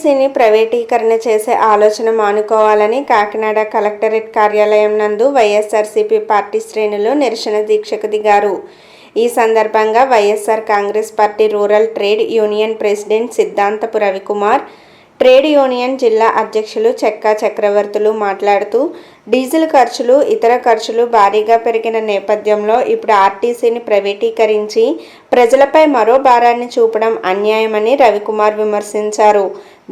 ఆర్టీసీని ప్రైవేటీకరణ చేసే ఆలోచన మానుకోవాలని కాకినాడ కలెక్టరేట్ కార్యాలయం నందు వైఎస్ఆర్సీపీ పార్టీ శ్రేణులు నిరసన దీక్షకు దిగారు. ఈ సందర్భంగా YSR Congress party rural trade union president Siddhantapu Ravikumar, trade union జిల్లా అధ్యక్షులు చెక్కా చక్రవర్తులు మాట్లాడుతూ, డీజిల్ ఖర్చులు, ఇతర ఖర్చులు భారీగా పెరిగిన నేపథ్యంలో ఇప్పుడు ఆర్టీసీని ప్రైవేటీకరించి ప్రజలపై మరో భారాన్ని చూపడం అన్యాయమని రవికుమార్ విమర్శించారు.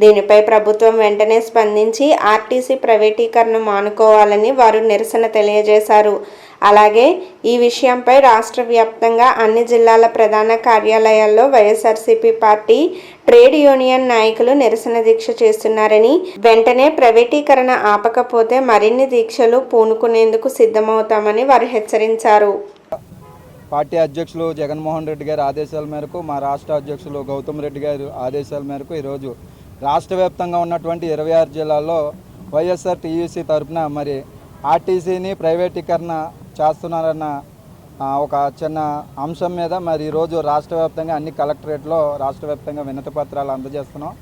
దీనిపై ప్రభుత్వం వెంటనే స్పందించి ఆర్టీసీ ప్రైవేటీకరణ మానుకోవాలని వారు నిరసన తెలియజేశారు. అలాగే ఈ విషయంపై రాష్ట్ర వ్యాప్తంగా అన్ని జిల్లాల ప్రధాన కార్యాలయాల్లో వైఎస్ఆర్సీపీ పార్టీ ట్రేడ్ యూనియన్ నాయకులు నిరసన దీక్ష చేస్తున్నారని, వెంటనే ప్రైవేటీకరణ ఆపకపోతే మరిన్ని దీక్షలు పూనుకునేందుకు సిద్ధమవుతామని వారు హెచ్చరించారు. పార్టీ అధ్యక్షులు జగన్మోహన్ రెడ్డి గారి ఆదేశాల మేరకు, మా రాష్ట్ర అధ్యక్షులు గౌతమ్ రెడ్డి గారి ఆదేశాల మేరకు ఈరోజు రాష్ట్ర వ్యాప్తంగా ఉన్నటువంటి 26 జిల్లాల్లో వైఎస్ఆర్ టీయూసీ తరఫున మరి ఆర్టీసీని ప్రైవేటీకరణ చేస్తున్నారన్న ఒక చిన్న అంశం మీద మరి ఈరోజు రాష్ట్ర వ్యాప్తంగా అన్ని కలెక్టరేట్లో రాష్ట్ర వ్యాప్తంగా వినతి పత్రాలు అందజేస్తున్నాం.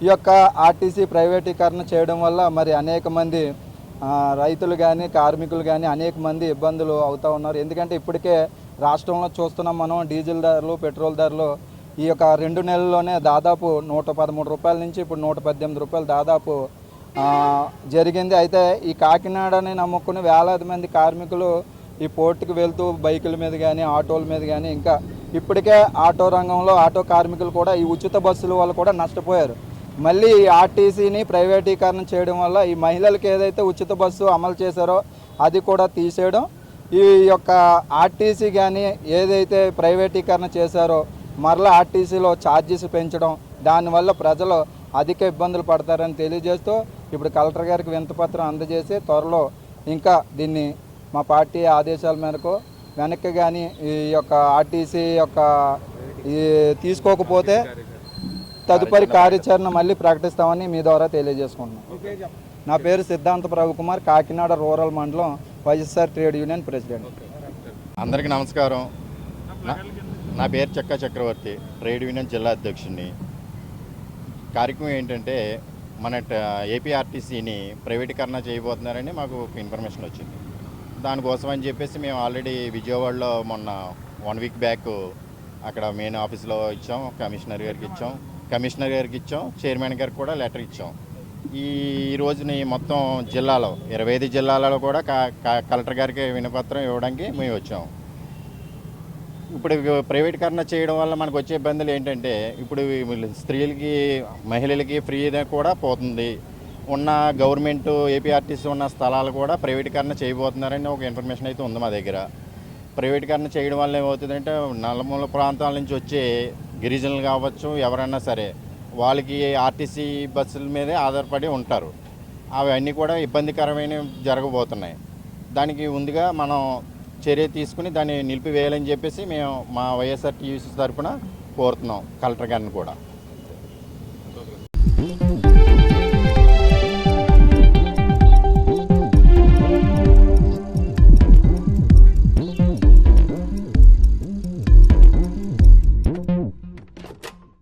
ఈ యొక్క ఆర్టీసీ ప్రైవేటీకరణ చేయడం వల్ల మరి అనేక మంది రైతులు కానీ కార్మికులు కానీ అనేక మంది ఇబ్బందులు అవుతూ ఉన్నారు. ఎందుకంటే ఇప్పటికే రాష్ట్రంలో చూస్తున్నాం మనం, డీజిల్ ధరలు, పెట్రోల్ ధరలు ఈ యొక్క 2 నెలల్లోనే దాదాపు 113 రూపాయల నుంచి ఇప్పుడు 118 రూపాయలు దాదాపు జరిగింది. అయితే ఈ కాకినాడని నమ్ముకుని వేలాది మంది కార్మికులు ఈ పోర్టుకి వెళ్తూ బైకుల మీద కానీ ఆటోల మీద కానీ, ఇంకా ఇప్పటికే ఆటో రంగంలో ఆటో కార్మికులు కూడా ఈ ఉచిత బస్సుల వల్ల కూడా నష్టపోయారు. మళ్ళీ ఈ ఆర్టీసీని ప్రైవేటీకరణ చేయడం వల్ల ఈ మహిళలకు ఏదైతే ఉచిత బస్సు అమలు చేశారో అది కూడా తీసేయడం, ఈ యొక్క ఆర్టీసీ కానీ ఏదైతే ప్రైవేటీకరణ చేశారో మరలా ఆర్టీసీలో ఛార్జెస్ పెంచడం, దానివల్ల ప్రజలు అధిక ఇబ్బందులు పడతారని తెలియజేస్తూ ఇప్పుడు కలెక్టర్ గారికి వినతిపత్రం అందజేసి త్వరలో ఇంకా దీన్ని మా పార్టీ ఆదేశాల మేరకు వెనక్కి కానీ ఈ యొక్క ఆర్టీసీ యొక్క తీసుకోకపోతే తదుపరి కార్యాచరణ మళ్ళీ ప్రకటిస్తామని మీ ద్వారా తెలియజేసుకుంటున్నాం. నా పేరు సిద్ధాంతపు రవికుమార్, కాకినాడ రూరల్ మండలం వైఎస్ఆర్ ట్రేడ్ యూనియన్ ప్రెసిడెంట్. అందరికీ నమస్కారం. నా పేరు చెక్కా చక్రవర్తి, ట్రేడ్ యూనియన్ జిల్లా అధ్యక్షుడిని. కార్యక్రమం ఏంటంటే మన ఏపీఆర్టీసీని ప్రైవేటీకరణ చేయబోతున్నారని మాకు ఇన్ఫర్మేషన్ వచ్చింది. దానికోసం అని చెప్పేసి మేము ఆల్రెడీ విజయవాడలో మొన్న 1 వీక్ బ్యాక్ అక్కడ మెయిన్ ఆఫీస్లో ఇచ్చాం, కమిషనర్ గారికి ఇచ్చాం, చైర్మన్ గారికి కూడా లెటర్ ఇచ్చాం. ఈ రోజుని మొత్తం జిల్లాలో 25 జిల్లాలలో కూడా కలెక్టర్ గారికి వినపత్రం ఇవ్వడానికి మేము వచ్చాం. ఇప్పుడు ప్రైవేటీకరణ చేయడం వల్ల మనకు వచ్చే ఇబ్బందులు ఏంటంటే, ఇప్పుడు స్త్రీలకి మహిళలకి ఫ్రీ కూడా పోతుంది. ఉన్న గవర్నమెంట్ ఏపీఆర్టీసీ ఉన్న స్థలాలు కూడా ప్రైవేటీకరణ చేయబోతున్నారని ఒక ఇన్ఫర్మేషన్ అయితే ఉంది మా దగ్గర. ప్రైవేటీకరణ చేయడం వల్ల ఏమవుతుందంటే, నల్లమూల ప్రాంతాల నుంచి వచ్చే గిరిజనులు కావచ్చు, ఎవరైనా సరే వాళ్ళకి ఆర్టీసీ బస్సుల మీదే ఆధారపడి ఉంటారు. అవన్నీ కూడా ఇబ్బందికరమైన జరగబోతున్నాయి. దానికి ముందుగా మనం చర్య తీసుకుని దాన్ని నిలిపివేయాలని చెప్పేసి మేము మా వైఎస్ఆర్ టీయూసీ తరఫున కోరుతున్నాం కలెక్టర్ గారిని కూడా.